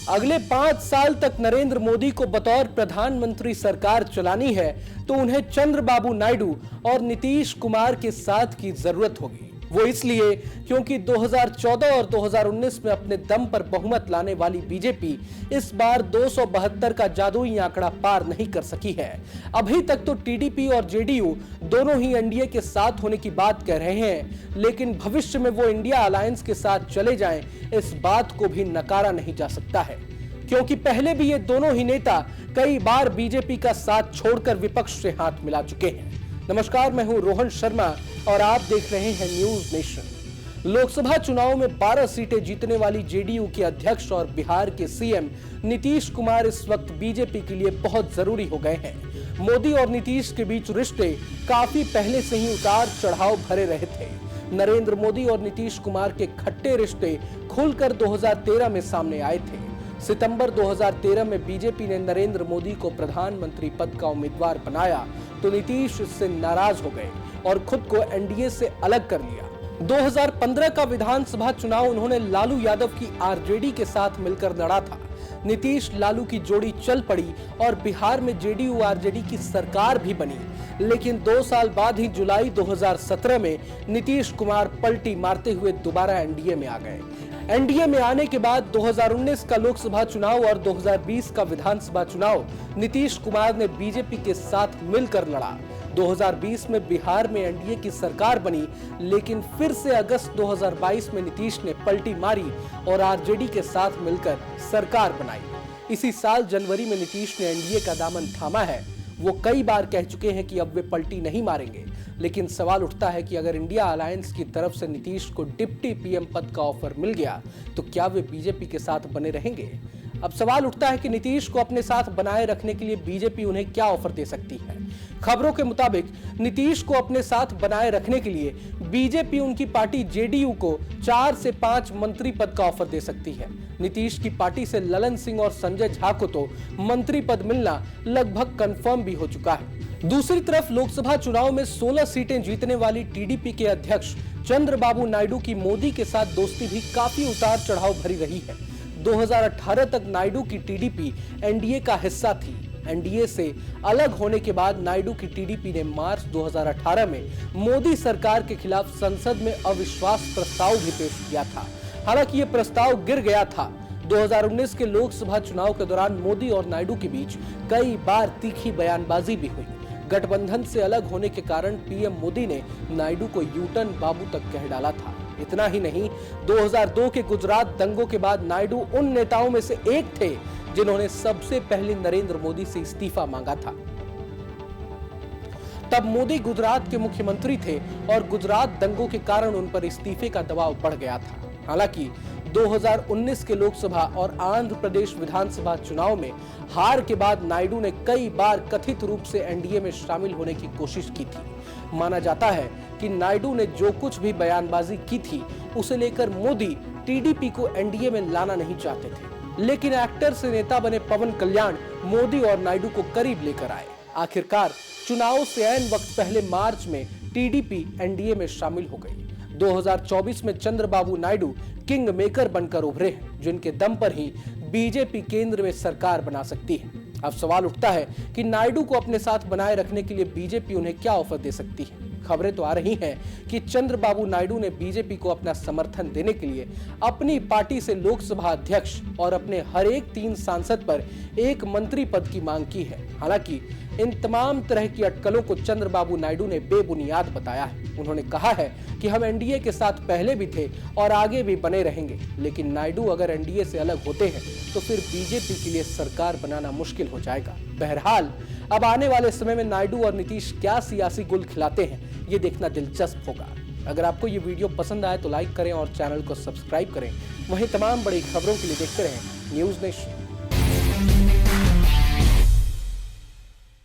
अगले 5 साल तक नरेंद्र मोदी को बतौर प्रधानमंत्री सरकार चलानी है तो उन्हें चंद्रबाबू नायडू और नीतीश कुमार के साथ की जरूरत होगी। वो इसलिए क्योंकि 2014 और 2019 में अपने दम पर बहुमत लाने वाली बीजेपी इस बार 272 का जादुई आंकड़ा पार नहीं कर सकी है। अभी तक तो टीडीपी और जेडीयू दोनों ही एनडीए के साथ होने की बात कह रहे हैं, लेकिन भविष्य में वो इंडिया अलायंस के साथ चले जाएं, इस बात को भी नकारा नहीं जा सकता है, क्योंकि पहले भी ये दोनों ही नेता कई बार बीजेपी का साथ छोड़कर विपक्ष से हाथ मिला चुके हैं। नमस्कार, मैं हूं रोहन शर्मा और आप देख रहे हैं न्यूज नेशन। लोकसभा चुनाव में 12 सीटें जीतने वाली जेडीयू के अध्यक्ष और बिहार के सीएम नीतीश कुमार इस वक्त बीजेपी के लिए बहुत जरूरी हो गए हैं। मोदी और नीतीश के बीच रिश्ते काफी पहले से ही उतार चढ़ाव भरे रहे थे। नरेंद्र मोदी और नीतीश कुमार के खट्टे रिश्ते खुलकर 2013 में सामने आए थे। सितंबर 2013 में बीजेपी ने नरेंद्र मोदी को प्रधानमंत्री पद का उम्मीदवार बनाया तो नीतीश इससे नाराज हो गए और खुद को एनडीए से अलग कर लिया। 2015 का विधानसभा चुनाव उन्होंने लालू यादव की आरजेडी के साथ मिलकर लड़ा था। नीतीश लालू की जोड़ी चल पड़ी और बिहार में जेडीयू आरजेडी की सरकार भी बनी, लेकिन 2 साल बाद ही जुलाई 2017 में नीतीश कुमार पलटी मारते हुए दोबारा एनडीए में आ गए। एनडीए में आने के बाद 2019 का लोकसभा चुनाव और 2020 का विधानसभा चुनाव नीतीश कुमार ने बीजेपी के साथ मिलकर लड़ा। 2020 में बिहार में एनडीए की सरकार बनी, लेकिन फिर से अगस्त 2022 में नीतीश ने पलटी मारी और आरजेडी के साथ मिलकर सरकार बनाई। इसी साल जनवरी में नीतीश ने एनडीए का दामन थामा है। वो कई बार कह चुके हैं कि अब वे पलटी नहीं मारेंगे, लेकिन सवाल उठता है कि अगर इंडिया अलायंस की तरफ से नीतीश को डिप्टी पीएम पद का ऑफर मिल गया तो क्या वे बीजेपी के साथ बने रहेंगे? अब सवाल उठता है कि नीतीश को अपने साथ बनाए रखने के लिए बीजेपी उन्हें क्या ऑफर दे सकती है। खबरों के मुताबिक नीतीश को अपने साथ बनाए रखने के लिए बीजेपी उनकी पार्टी जेडीयू को 4 से 5 मंत्री पद का ऑफर दे सकती है। नीतीश की पार्टी से ललन सिंह और संजय झा को तो मंत्री पद मिलना लगभग कंफर्म भी हो चुका है। दूसरी तरफ लोकसभा चुनाव में 16 सीटें जीतने वाली टीडीपी के अध्यक्ष चंद्रबाबू नायडू की मोदी के साथ दोस्ती भी काफी उतार चढ़ाव भरी रही है। 2018 तक नायडू की टीडीपी एनडीए का हिस्सा थी। एनडीए से अलग होने के बाद नायडू की टीडीपी ने मार्च 2018 में मोदी सरकार के खिलाफ संसद में अविश्वास प्रस्ताव भी पेश किया था। हालांकि ये प्रस्ताव गिर गया था। 2019 के लोकसभा चुनाव के दौरान मोदी और नायडू के बीच कई बार तीखी बयानबाजी भी हुई। गठबंधन से अलग होने के कारण पीएम मोदी ने नायडू को यूटर्न बाबू तक कह डाला था। इतना ही नहीं, 2002 के गुजरात दंगों के बाद नायडू उन नेताओं में से एक थे जिन्होंने सबसे पहले नरेंद्र मोदी से इस्तीफा मांगा था। तब मोदी गुजरात के मुख्यमंत्री थे और गुजरात दंगों के कारण उन पर इस्तीफे का दबाव बढ़ गया था। हालांकि 2019 के लोकसभा और आंध्र प्रदेश विधानसभा चुनाव में हार के बाद नायडू ने कई बार कथित रूप से एनडीए में शामिल होने की कोशिश की थी। माना जाता है कि नायडू ने जो कुछ भी बयानबाजी की थी उसे लेकर मोदी टीडीपी को एनडीए में लाना नहीं चाहते थे, लेकिन एक्टर से नेता बने पवन कल्याण मोदी और नायडू को करीब लेकर आए। आखिरकार चुनाव से ऐन वक्त पहले मार्च में टीडीपी एनडीए में शामिल हो गई। 2024 में चंद्रबाबू नायडू किंग मेकर बनकर उभरे हैं, जिनके दम पर ही बीजेपी केंद्र में सरकार बना सकती है। अब सवाल उठता है कि नायडू को अपने साथ बनाए रखने के लिए बीजेपी उन्हें क्या ऑफर दे सकती है। खबरें तो आ रही हैं कि चंद्रबाबू नायडू ने बीजेपी को अपना समर्थन देने के लिए अपनी पार्टी से लोकसभा अध्यक्ष और अपने हर एक 3 सांसद पर 1 मंत्री पद की मांग की है। हालांकि इन तमाम तरह की अटकलों को चंद्रबाबू नायडू ने बेबुनियाद बताया है। उन्होंने कहा है कि हम एनडीए के साथ पहले भी थे और आगे भी बने रहेंगे, लेकिन नायडू अगर एनडीए से अलग होते हैं तो फिर बीजेपी के लिए सरकार बनाना मुश्किल हो जाएगा। बहरहाल अब आने वाले समय में नायडू और नीतीश क्या सियासी गुल खिलाते हैं, ये देखना दिलचस्प होगा। अगर आपको ये वीडियो पसंद आए तो लाइक करें और चैनल को सब्सक्राइब करें। वहीं तमाम बड़ी खबरों के लिए देखते रहें न्यूज नेशन।